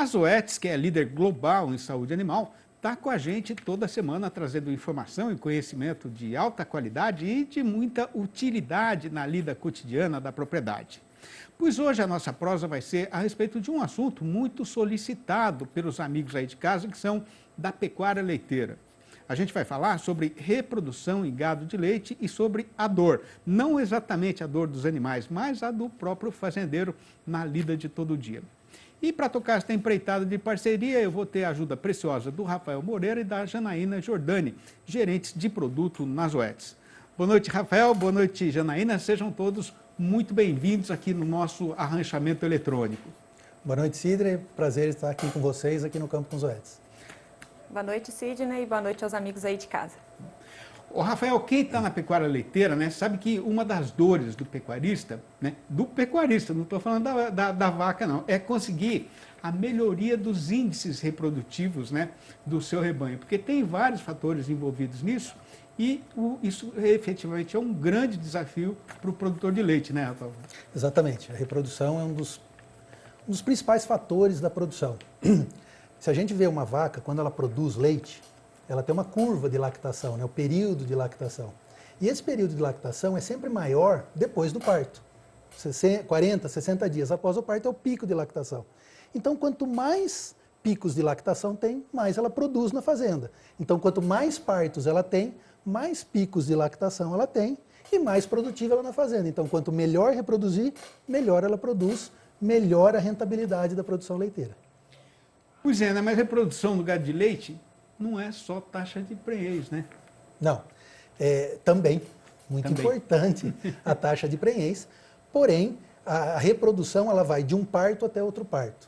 A Zoetis, que é líder global em saúde animal, está com a gente toda semana trazendo informação e conhecimento de alta qualidade e de muita utilidade na lida cotidiana da propriedade. Pois hoje a nossa prosa vai ser a respeito de um assunto muito solicitado pelos amigos aí de casa, que são da pecuária leiteira. A gente vai falar sobre reprodução em gado de leite e sobre a dor. Não exatamente a dor dos animais, mas a do próprio fazendeiro na lida de todo dia. E para tocar esta empreitada de parceria, eu vou ter a ajuda preciosa do Rafael Moreira e da Janaína Jordani, gerentes de produto na Zoetis. Boa noite, Rafael. Boa noite, Janaína. Sejam todos muito bem-vindos aqui no nosso arranchamento eletrônico. Boa noite, Sidney. Prazer estar aqui com vocês, aqui no Campo com Zoetis. Boa noite, Sidney, e boa noite aos amigos aí de casa. Ô, Rafael, quem está na pecuária leiteira, né, sabe que uma das dores do pecuarista, não estou falando da vaca não, é conseguir a melhoria dos índices reprodutivos, né, do seu rebanho, porque tem vários fatores envolvidos nisso e isso efetivamente é um grande desafio para o produtor de leite, né, Rafael? Exatamente, a reprodução é um dos principais fatores da produção. Se a gente vê uma vaca, quando ela produz leite, ela tem uma curva de lactação, né, o período de lactação. E esse período de lactação é sempre maior depois do parto. 40, 60 dias após o parto é o pico de lactação. Então, quanto mais picos de lactação tem, mais ela produz na fazenda. Então, quanto mais partos ela tem, mais picos de lactação ela tem e mais produtiva ela na fazenda. Então, quanto melhor reproduzir, melhor ela produz, melhor a rentabilidade da produção leiteira. Pois é, né, mas reprodução do gado de leite não é só taxa de prenhez, né? Não, também, muito importante a taxa de prenhez, porém, a reprodução ela vai de um parto até outro parto.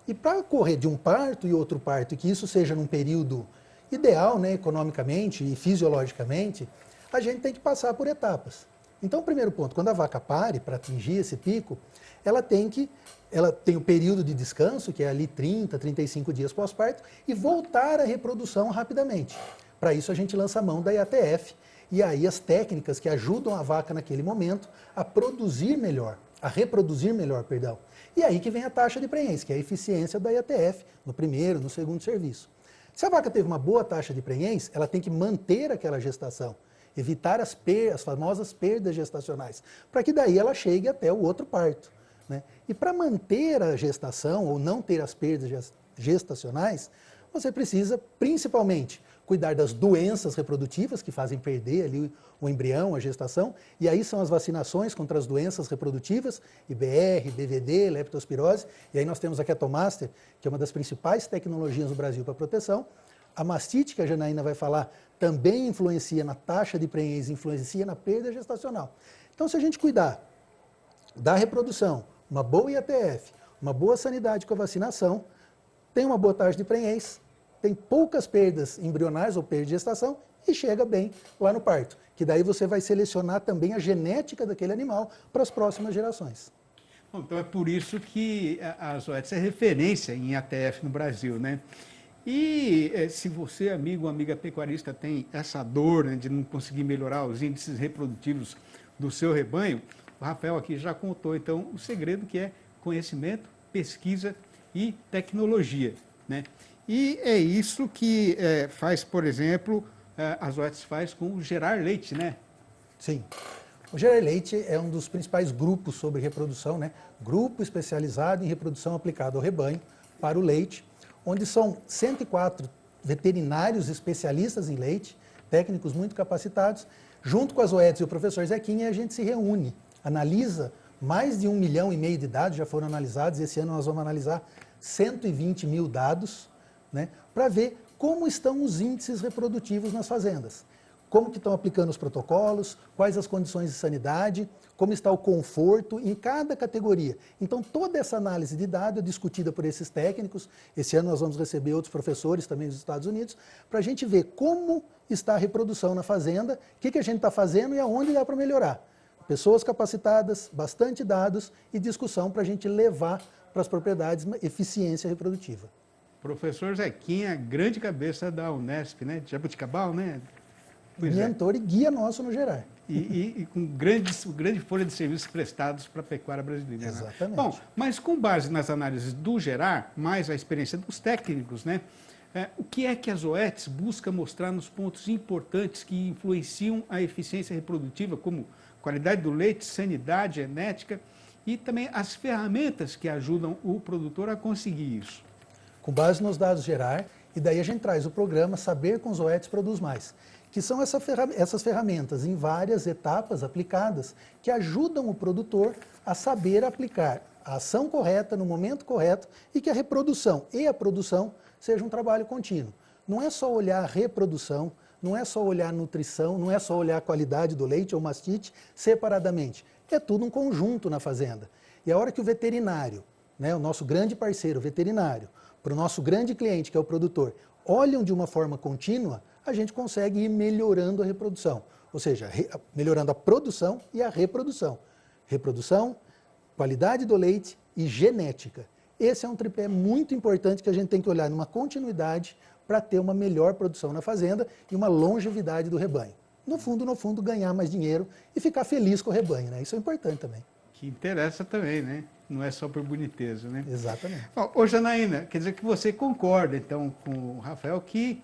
E para correr de um parto e outro parto, e que isso seja num período ideal, né, economicamente e fisiologicamente, a gente tem que passar por etapas. Então, o primeiro ponto, quando a vaca pare para atingir esse pico, ela tem o período de descanso, que é ali 30, 35 dias pós-parto, e voltar à reprodução rapidamente. Para isso, a gente lança a mão da IATF, e aí as técnicas que ajudam a vaca naquele momento a produzir melhor, a reproduzir melhor, perdão. E aí que vem a taxa de prenhez, que é a eficiência da IATF no primeiro, no segundo serviço. Se a vaca teve uma boa taxa de prenhez, ela tem que manter aquela gestação, evitar as famosas perdas gestacionais, para que daí ela chegue até o outro parto, né? E para manter a gestação ou não ter as perdas gestacionais, você precisa principalmente cuidar das doenças reprodutivas que fazem perder ali o embrião, a gestação, e aí são as vacinações contra as doenças reprodutivas, IBR, BVD, leptospirose, e aí nós temos a Ketomaster, que é uma das principais tecnologias no Brasil para proteção. A mastite, que a Janaína vai falar, também influencia na taxa de prenhez, influencia na perda gestacional. Então, se a gente cuidar da reprodução, uma boa IATF, uma boa sanidade com a vacinação, tem uma boa taxa de prenhez, tem poucas perdas embrionais ou perda de gestação e chega bem lá no parto. Que daí você vai selecionar também a genética daquele animal para as próximas gerações. Bom, então é por isso que a Zoetis é referência em IATF no Brasil, né? E se você, amigo ou amiga pecuarista, tem essa dor, né, de não conseguir melhorar os índices reprodutivos do seu rebanho, o Rafael aqui já contou, então, o segredo que é conhecimento, pesquisa e tecnologia, né? E é isso que faz, por exemplo, a Zoetis faz com o Gerar Leite, né? Sim. O Gerar Leite é um dos principais grupos sobre reprodução, né? Grupo especializado em reprodução aplicada ao rebanho para o leite, onde são 104 veterinários especialistas em leite, técnicos muito capacitados, junto com a Zoetis e o professor Zequinha, a gente se reúne, analisa mais de 1,5 milhão de dados, já foram analisados, esse ano nós vamos analisar 120 mil dados, né, para ver como estão os índices reprodutivos nas fazendas, como que estão aplicando os protocolos, quais as condições de sanidade, como está o conforto em cada categoria. Então, toda essa análise de dados é discutida por esses técnicos. Esse ano nós vamos receber outros professores também dos Estados Unidos, para a gente ver como está a reprodução na fazenda, o que a gente está fazendo e aonde dá para melhorar. Pessoas capacitadas, bastante dados e discussão para a gente levar para as propriedades eficiência reprodutiva. Professor Zequinha, grande cabeça da Unesp, né? De Jabuticabal, né? Mentor e guia nosso no Gerar. e com grande folha de serviços prestados para a pecuária brasileira. Exatamente. Né? Bom, mas com base nas análises do Gerard, mais a experiência dos técnicos, né? O que é que a Zoetis busca mostrar nos pontos importantes que influenciam a eficiência reprodutiva, como qualidade do leite, sanidade, genética, e também as ferramentas que ajudam o produtor a conseguir isso? Com base nos dados Gerard, e daí a gente traz o programa Saber com Zoetis Produz Mais, que são essas ferramentas em várias etapas aplicadas que ajudam o produtor a saber aplicar a ação correta no momento correto e que a reprodução e a produção seja um trabalho contínuo. Não é só olhar a reprodução, não é só olhar a nutrição, não é só olhar a qualidade do leite ou mastite separadamente. É tudo um conjunto na fazenda. E a hora que o veterinário, né, o nosso grande parceiro veterinário, para o nosso grande cliente, que é o produtor, olham de uma forma contínua, a gente consegue ir melhorando a reprodução. Ou seja, melhorando a produção e a reprodução. Reprodução, qualidade do leite e genética. Esse é um tripé muito importante que a gente tem que olhar numa continuidade para ter uma melhor produção na fazenda e uma longevidade do rebanho. No fundo, ganhar mais dinheiro e ficar feliz com o rebanho, né? Isso é importante também. Que interessa também, né? Não é só por boniteza, né? Exatamente. Ô, Janaína, quer dizer que você concorda, então, com o Rafael, que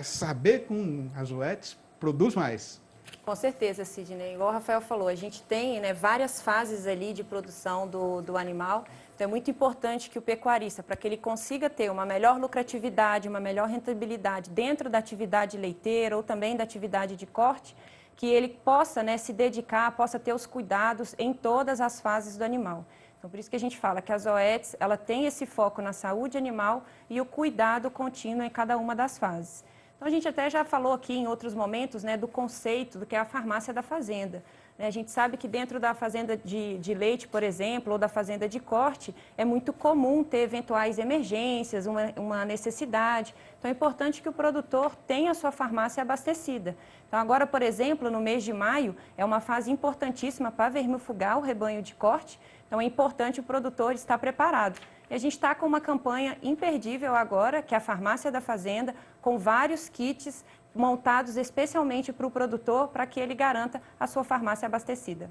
saber com as Zoetis produz mais? Com certeza, Sidney. Igual o Rafael falou, a gente tem, né, várias fases ali de produção do animal. Então, é muito importante que o pecuarista, para que ele consiga ter uma melhor lucratividade, uma melhor rentabilidade dentro da atividade leiteira ou também da atividade de corte, que ele possa, né, se dedicar, possa ter os cuidados em todas as fases do animal. Então, por isso que a gente fala que a Zoetis, ela tem esse foco na saúde animal e o cuidado contínuo em cada uma das fases. Então, a gente até já falou aqui em outros momentos, né, do conceito do que é a farmácia da fazenda. A gente sabe que dentro da fazenda de leite, por exemplo, ou da fazenda de corte, é muito comum ter eventuais emergências, uma necessidade. Então, é importante que o produtor tenha a sua farmácia abastecida. Então, agora, por exemplo, no mês de maio, é uma fase importantíssima para vermifugar o rebanho de corte. Então, é importante o produtor estar preparado. E a gente está com uma campanha imperdível agora, que é a Farmácia da Fazenda, com vários kits montados especialmente para o produtor, para que ele garanta a sua farmácia abastecida.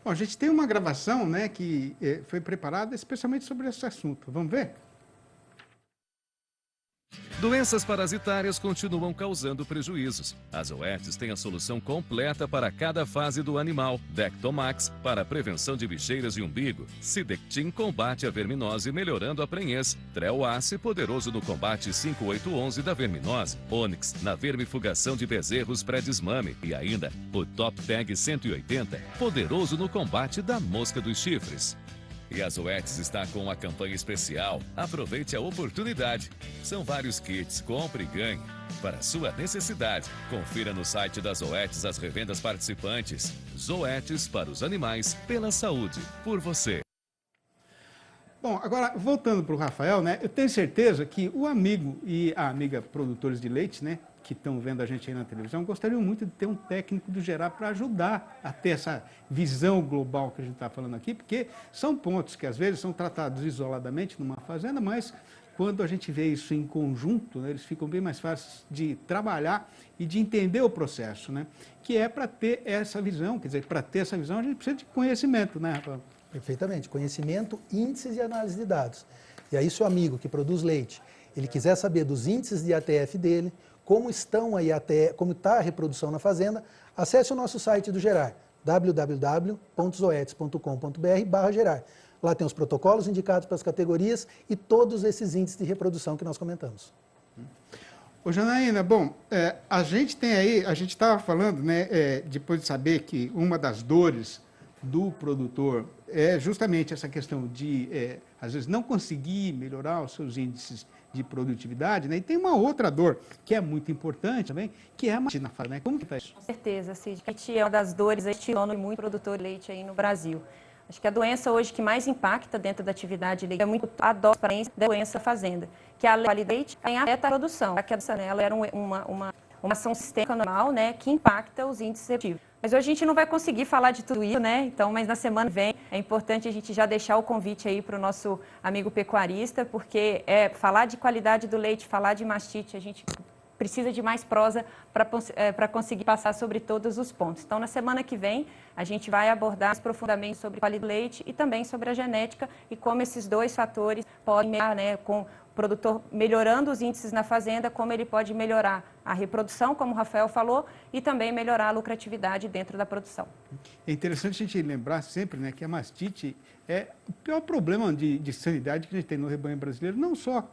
Bom, a gente tem uma gravação, né, que foi preparada especialmente sobre esse assunto. Vamos ver? Doenças parasitárias continuam causando prejuízos. A Zoetis tem a solução completa para cada fase do animal. Dectomax, para a prevenção de bicheiras de umbigo. Sidectin combate a verminose, melhorando a prenhez. Trel-Ace, poderoso no combate 5811 da verminose. Onix, na vermifugação de bezerros pré-desmame. E ainda, o Top Tag 180, poderoso no combate da mosca dos chifres. E a Zoetis está com uma campanha especial. Aproveite a oportunidade. São vários kits, compre e ganhe. Para a sua necessidade, confira no site da Zoetis as revendas participantes. Zoetis para os animais, pela saúde, por você. Bom, agora, voltando para o Rafael, né, eu tenho certeza que o amigo e a amiga produtores de leite, né, que estão vendo a gente aí na televisão, gostariam muito de ter um técnico do Gerard para ajudar a ter essa visão global que a gente está falando aqui, porque são pontos que às vezes são tratados isoladamente numa fazenda, mas quando a gente vê isso em conjunto, né, eles ficam bem mais fáceis de trabalhar e de entender o processo, né, que é para ter essa visão. Quer dizer, para ter essa visão a gente precisa de conhecimento, né, Rafael? Perfeitamente. Conhecimento, índices e análise de dados. E aí, se o amigo que produz leite, ele quiser saber dos índices de ATF dele, como estão aí como está a reprodução na fazenda, acesse o nosso site do Gerard, www.zoetis.com.br/Gerard. Lá tem os protocolos indicados para as categorias e todos esses índices de reprodução que nós comentamos. Ô, Janaína, bom, a gente tem aí, a gente estava falando, né, depois de saber que uma das dores do produtor é justamente essa questão de, às vezes, não conseguir melhorar os seus índices de produtividade, né? E tem uma outra dor que é muito importante também, que é a matina, né? Como que está isso? Com certeza, Cid. É uma das dores estilando muito produtor de leite aí no Brasil. Acho que a doença hoje que mais impacta dentro da atividade leite é muito a transparência da doença fazenda, que a qualidade do leite afeta a produção. A queda ela era uma ação sistêmica normal, né, que impacta os índices reprodutivos. Mas hoje a gente não vai conseguir falar de tudo isso, né? Então, mas na semana que vem é importante a gente já deixar o convite aí para o nosso amigo pecuarista, porque falar de qualidade do leite, falar de mastite, a gente precisa de mais prosa para conseguir passar sobre todos os pontos. Então, na semana que vem, a gente vai abordar mais profundamente sobre qualidade do leite e também sobre a genética e como esses dois fatores podem, né, com o produtor melhorando os índices na fazenda, como ele pode melhorar a reprodução, como o Rafael falou, e também melhorar a lucratividade dentro da produção. É interessante a gente lembrar sempre, né, que a mastite é o pior problema de sanidade que a gente tem no rebanho brasileiro, não só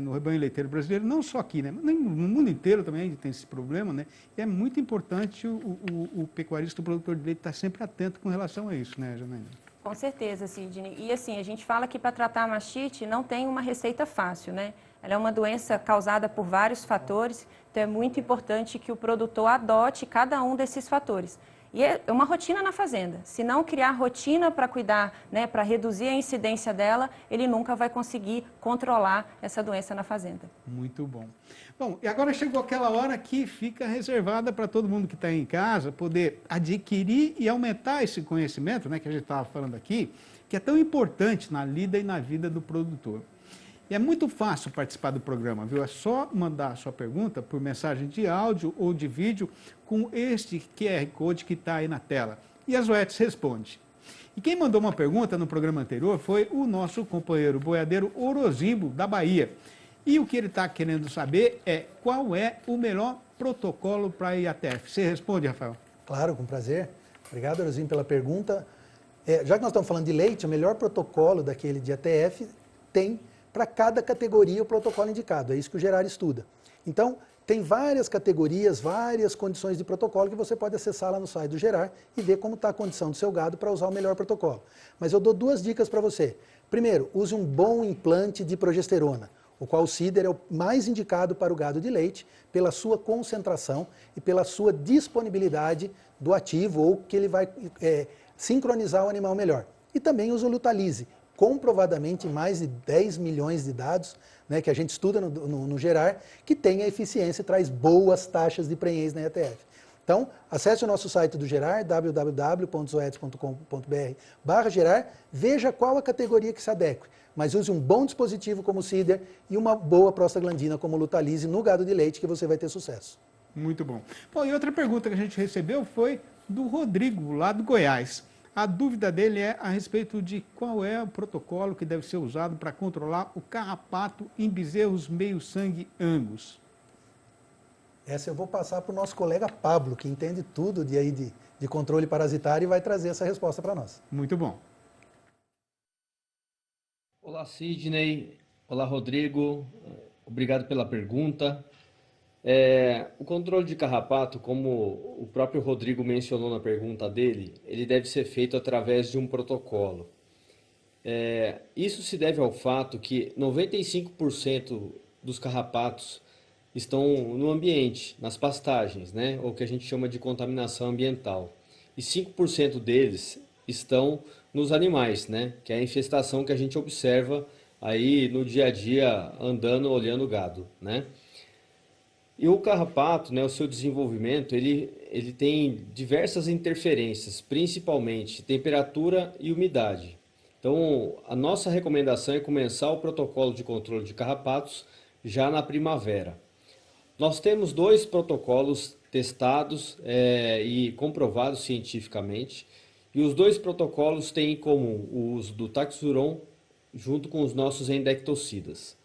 no rebanho leiteiro brasileiro, não só aqui, né, mas no mundo inteiro também a gente tem esse problema, né, e é muito importante o pecuarista, o produtor de leite estar sempre atento com relação a isso, né, Janaína? Com certeza, Sidney. E assim, a gente fala que para tratar a mastite não tem uma receita fácil, né? Ela é uma doença causada por vários fatores, então é muito importante que o produtor adote cada um desses fatores. E é uma rotina na fazenda. Se não criar rotina para cuidar, né, para reduzir a incidência dela, ele nunca vai conseguir controlar essa doença na fazenda. Muito bom. Bom, e agora chegou aquela hora que fica reservada para todo mundo que está em casa poder adquirir e aumentar esse conhecimento, né, que a gente estava falando aqui, que é tão importante na lida e na vida do produtor. E é muito fácil participar do programa, viu? É só mandar a sua pergunta por mensagem de áudio ou de vídeo com este QR Code que está aí na tela. E a Zoetis responde. E quem mandou uma pergunta no programa anterior foi o nosso companheiro boiadeiro Orozimbo, da Bahia. E o que ele está querendo saber é qual é o melhor protocolo para a IATF. Você responde, Rafael? Claro, com prazer. Obrigado, Orozimbo, pela pergunta. Já que nós estamos falando de leite, o melhor protocolo daquele de IATF tem para cada categoria o protocolo indicado. É isso que o Gerard estuda. Então, tem várias categorias, várias condições de protocolo que você pode acessar lá no site do Gerard e ver como está a condição do seu gado para usar o melhor protocolo. Mas eu dou duas dicas para você. Primeiro, use um bom implante de progesterona, o qual o Cider é o mais indicado para o gado de leite pela sua concentração e pela sua disponibilidade do ativo, ou que ele vai sincronizar o animal melhor. E também use o Lutalize, comprovadamente em mais de 10 milhões de dados, né, que a gente estuda no Gerard, que tem a eficiência e traz boas taxas de prenhez na IATF. Então, acesse o nosso site do Gerard, www.zoetis.com.br/Gerard, veja qual a categoria que se adeque, mas use um bom dispositivo como o Cider e uma boa prostaglandina como o Lutalize no gado de leite, que você vai ter sucesso. Muito bom. Bom, e outra pergunta que a gente recebeu foi do Rodrigo, lá do Goiás. A dúvida dele é a respeito de qual é o protocolo que deve ser usado para controlar o carrapato em bezerros meio-sangue Angus. Essa eu vou passar para o nosso colega Pablo, que entende tudo de controle parasitário e vai trazer essa resposta para nós. Muito bom. Olá, Sidney. Olá, Rodrigo. Obrigado pela pergunta. O controle de carrapato, como o próprio Rodrigo mencionou na pergunta dele, ele deve ser feito através de um protocolo. Isso se deve ao fato que 95% dos carrapatos estão no ambiente, nas pastagens, né? Ou que a gente chama de contaminação ambiental. E 5% deles estão nos animais, né? Que é a infestação que a gente observa aí no dia a dia, andando, olhando o gado, né? E o carrapato, né, o seu desenvolvimento, ele tem diversas interferências, principalmente temperatura e umidade. Então, a nossa recomendação é começar o protocolo de controle de carrapatos já na primavera. Nós temos 2 protocolos testados e comprovados cientificamente, e os 2 protocolos têm em comum o uso do Taxuron junto com os nossos endectocidas.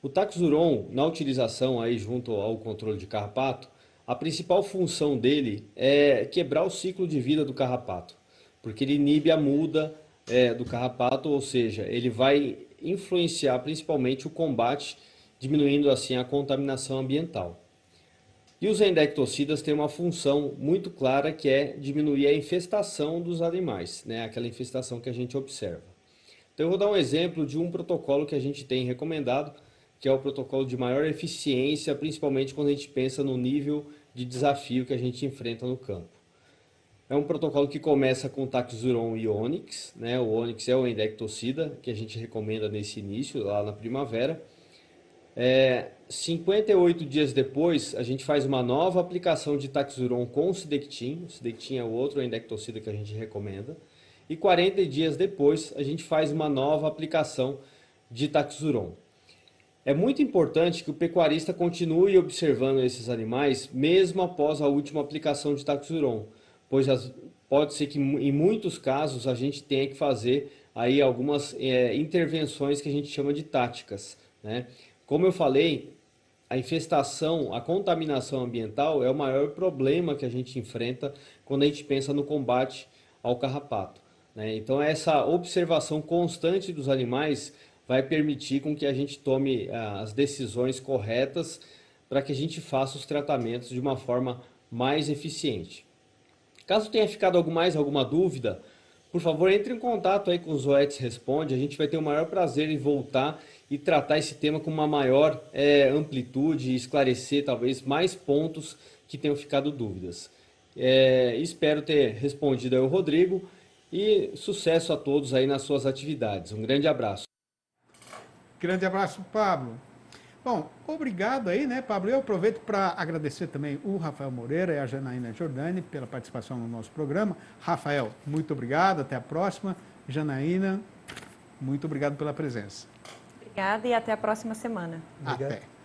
O Taxuron, na utilização aí junto ao controle de carrapato, a principal função dele é quebrar o ciclo de vida do carrapato, porque ele inibe a muda do carrapato, ou seja, ele vai influenciar principalmente o combate, diminuindo assim a contaminação ambiental. E os endectocidas têm uma função muito clara, que é diminuir a infestação dos animais, né? Aquela infestação que a gente observa. Então eu vou dar um exemplo de um protocolo que a gente tem recomendado, que é o protocolo de maior eficiência, principalmente quando a gente pensa no nível de desafio que a gente enfrenta no campo. É um protocolo que começa com Taxuron e Onyx, né? O Onyx é o endectocida que a gente recomenda nesse início, lá na primavera. 58 dias depois, a gente faz uma nova aplicação de Taxuron com Sidectin. O Sidectin é o outro endectocida que a gente recomenda. E 40 dias depois, a gente faz uma nova aplicação de Taxuron. É muito importante que o pecuarista continue observando esses animais mesmo após a última aplicação de taxuron, pois pode ser que em muitos casos a gente tenha que fazer aí algumas intervenções que a gente chama de táticas, né? Como eu falei, a infestação, a contaminação ambiental é o maior problema que a gente enfrenta quando a gente pensa no combate ao carrapato, né? Então essa observação constante dos animais vai permitir com que a gente tome as decisões corretas para que a gente faça os tratamentos de uma forma mais eficiente. Caso tenha ficado alguma dúvida, por favor, entre em contato aí com o Zoetis Responde. A gente vai ter o maior prazer em voltar e tratar esse tema com uma maior amplitude e esclarecer talvez mais pontos que tenham ficado dúvidas. Espero ter respondido aí o Rodrigo e sucesso a todos aí nas suas atividades. Um grande abraço. Grande abraço, Pablo. Bom, obrigado aí, né, Pablo? Eu aproveito para agradecer também o Rafael Moreira e a Janaína Giordani pela participação no nosso programa. Rafael, muito obrigado, até a próxima. Janaína, muito obrigado pela presença. Obrigada e até a próxima semana. Obrigado. Até.